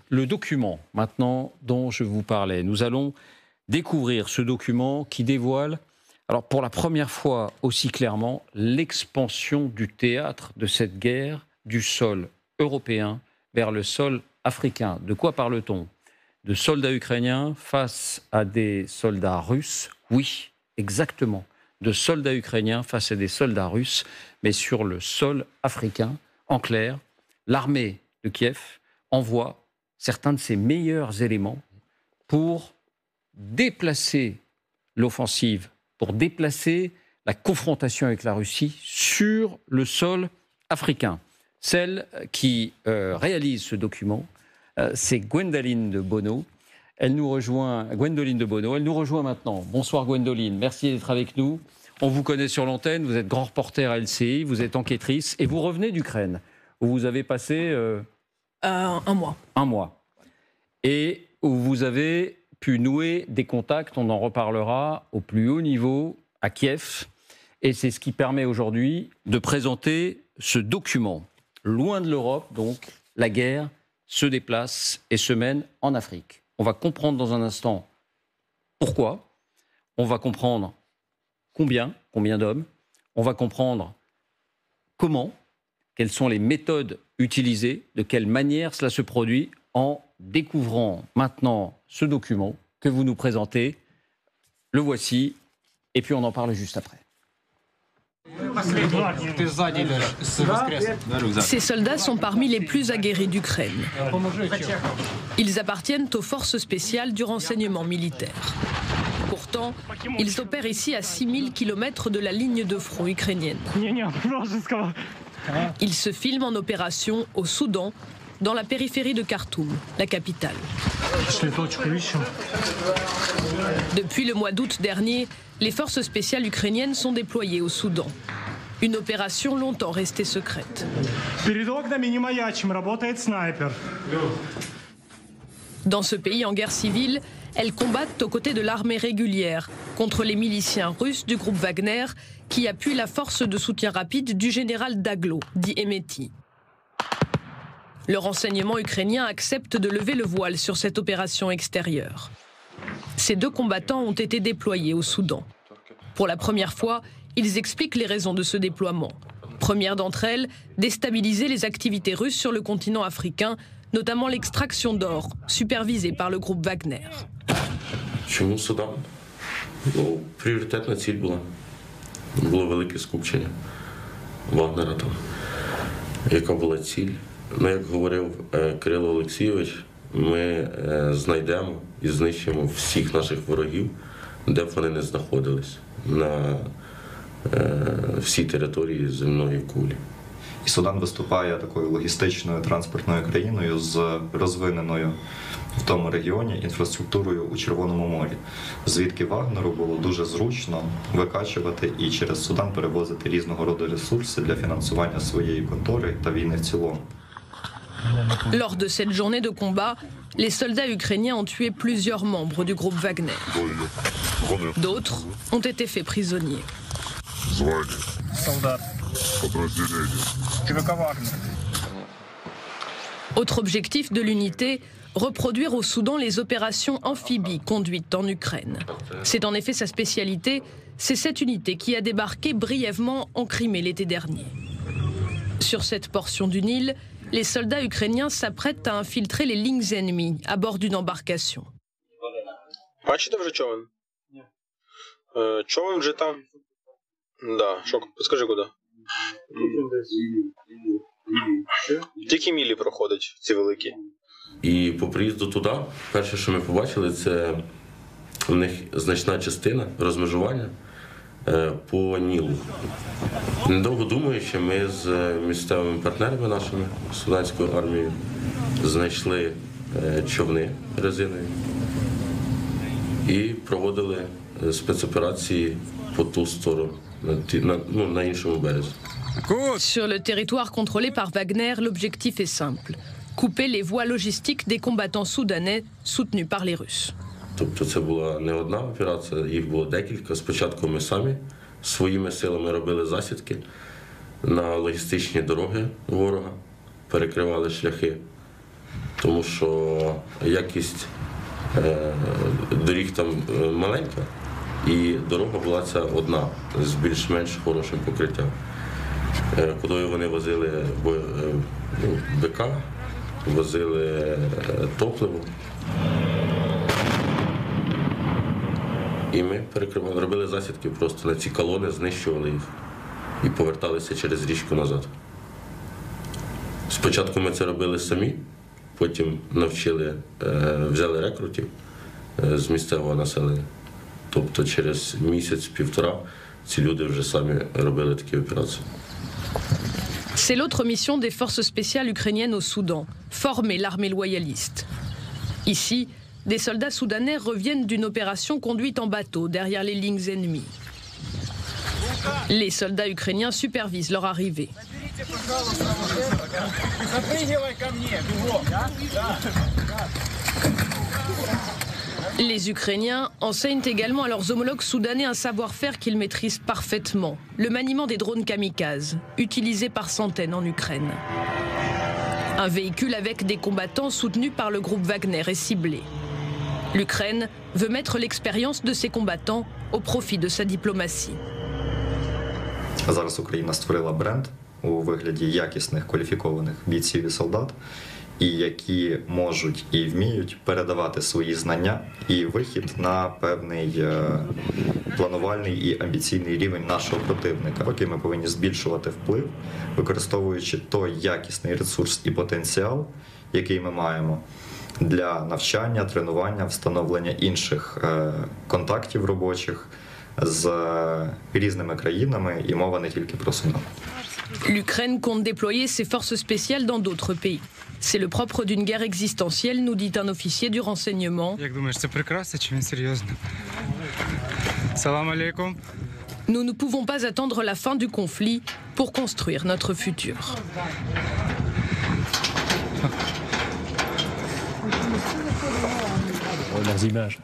le document maintenant dont je vous parlais. Nous allons découvrir ce document qui dévoile, alors pour la première fois aussi clairement, l'expansion du théâtre de cette guerre du sol européen vers le sol africain. De quoi parle-t-on? De soldats ukrainiens face à des soldats russes? Oui, exactement. De soldats ukrainiens face à des soldats russes, mais sur le sol africain. En clair, l'armée de Kiev envoie certains de ses meilleurs éléments pour déplacer l'offensive, pour déplacer la confrontation avec la Russie sur le sol africain. Celle qui réalise ce document, c'est Gwendoline de Bono. Elle nous rejoint maintenant. Bonsoir Gwendoline, merci d'être avec nous. On vous connaît sur l'antenne, vous êtes grand reporter à LCI, vous êtes enquêtrice et vous revenez d'Ukraine, où vous avez passé... un mois. Un mois. Et où vous avez pu nouer des contacts, on en reparlera, au plus haut niveau, à Kiev. Et c'est ce qui permet aujourd'hui de présenter ce document. Loin de l'Europe, donc, la guerre se déplace et se mène en Afrique. On va comprendre dans un instant pourquoi. On va comprendre combien d'hommes. On va comprendre comment, quelles sont les méthodes utilisées, de quelle manière cela se produit, en découvrant maintenant ce document que vous nous présentez. Le voici, et puis on en parle juste après. Ces soldats sont parmi les plus aguerris d'Ukraine. Ils appartiennent aux forces spéciales du renseignement militaire. Pourtant, ils opèrent ici à 6000 km de la ligne de front ukrainienne. Ils se filment en opération au Soudan, dans la périphérie de Khartoum, la capitale. Depuis le mois d'août dernier, les forces spéciales ukrainiennes sont déployées au Soudan. Une opération longtemps restée secrète. Dans ce pays en guerre civile, elles combattent aux côtés de l'armée régulière contre les miliciens russes du groupe Wagner qui appuient la force de soutien rapide du général Daglo, dit Emeti. Le renseignement ukrainien accepte de lever le voile sur cette opération extérieure. Ces deux combattants ont été déployés au Soudan. Pour la première fois, ils expliquent les raisons de ce déploiement. Première d'entre elles, déstabiliser les activités russes sur le continent africain, notamment l'extraction d'or, supervisée par le groupe Wagner. Чому Судан? Пріоритетна ціль була. Було велике скупчення Вагнера там. Яка була ціль? Ну, як говорив Кирило Олексійович, ми знайдемо і знищимо всіх наших ворогів, де б вони не знаходились, на всій території земної кулі. І Судан виступає такою логістичною транспортною країною з розвиненою в тому регіоні інфраструктурою у Червоному морі, звідки Вагнеру було дуже зручно викачувати і через Судан перевозити різного роду ресурси для фінансування своєї контори та війни в цілому. Lors de cette journée de combat, les soldats ukrainiens ont tué plusieurs membres du groupe Wagner. D'autres ont été faits prisonniers. Autre objectif de l'unité, reproduire au Soudan les opérations amphibies conduites en Ukraine. C'est en effet sa spécialité, c'est cette unité qui a débarqué brièvement en Crimée l'été dernier. Sur cette portion du Nil, les soldats ukrainiens s'apprêtent à infiltrer les lignes ennemies à bord d'une embarcation. Бачите вже човен? Ні. Човен вже там. Да, що, підскажи куди. Тільки мілі проходить, ці великі. І по приїзду туди, перше, що ми побачили, це у них значна частина розмежування по Нілу. Недовго думаючи, ми з місцевими партнерами нашими, Суданською армією, знайшли човни резинові і проводили спецоперації по ту сторону, на іншому березі. Sur le territoire contrôlé par Wagner, l'objectif est simple. Couper les voies logistiques des combattants soudanais soutenus par les Russes. Тобто це була не одна операція, їх було декілька. Спочатку ми самі своїми силами робили засідки на логістичні дороги ворога, перекривали шляхи. тому що якість доріг там маленька, і дорога була ця одна з більш-менш хорошим покриттям. Куди вони возили БК, возили топливо. І ми перекривали, робили засідки просто на ці колони, знищували їх і поверталися через річку назад. Спочатку ми це робили самі, потім навчили, взяли рекрутів з місцевого населення. Тобто через місяць-півтора ці люди вже самі робили такі операції. C'est l'autre mission des forces spéciales ukrainiennes au Soudan, former l'armée loyaliste. Ici, des soldats soudanais reviennent d'une opération conduite en bateau derrière les lignes ennemies. Les soldats ukrainiens supervisent leur arrivée. Les Ukrainiens enseignent également à leurs homologues soudanais un savoir-faire qu'ils maîtrisent parfaitement, le maniement des drones kamikazes, utilisés par centaines en Ukraine. Un véhicule avec des combattants soutenus par le groupe Wagner est ciblé. L'Ukraine veut mettre l'expérience de ses combattants au profit de sa diplomatie. Зараз Україна створила бренд у вигляді якісних, кваліфікованих бійців і солдат, і які можуть і вміють передавати свої знання і вихід на певний планувальний і амбіційний рівень нашого противника. Поки ми повинні збільшувати вплив, використовуючи той якісний ресурс і потенціал, який ми маємо для навчання, тренування, встановлення інших контактів робочих з різними країнами, і мова не тільки про Судан. L'Ukraine compte déployer ses forces spéciales dans d'autres pays. C'est le propre d'une guerre existentielle, nous dit un officier du renseignement. Як думаєш, це прикраса чи він серйозно? Салам алейкум. Nous ne pouvons pas attendre la fin du conflit pour construire notre futur. Leurs images.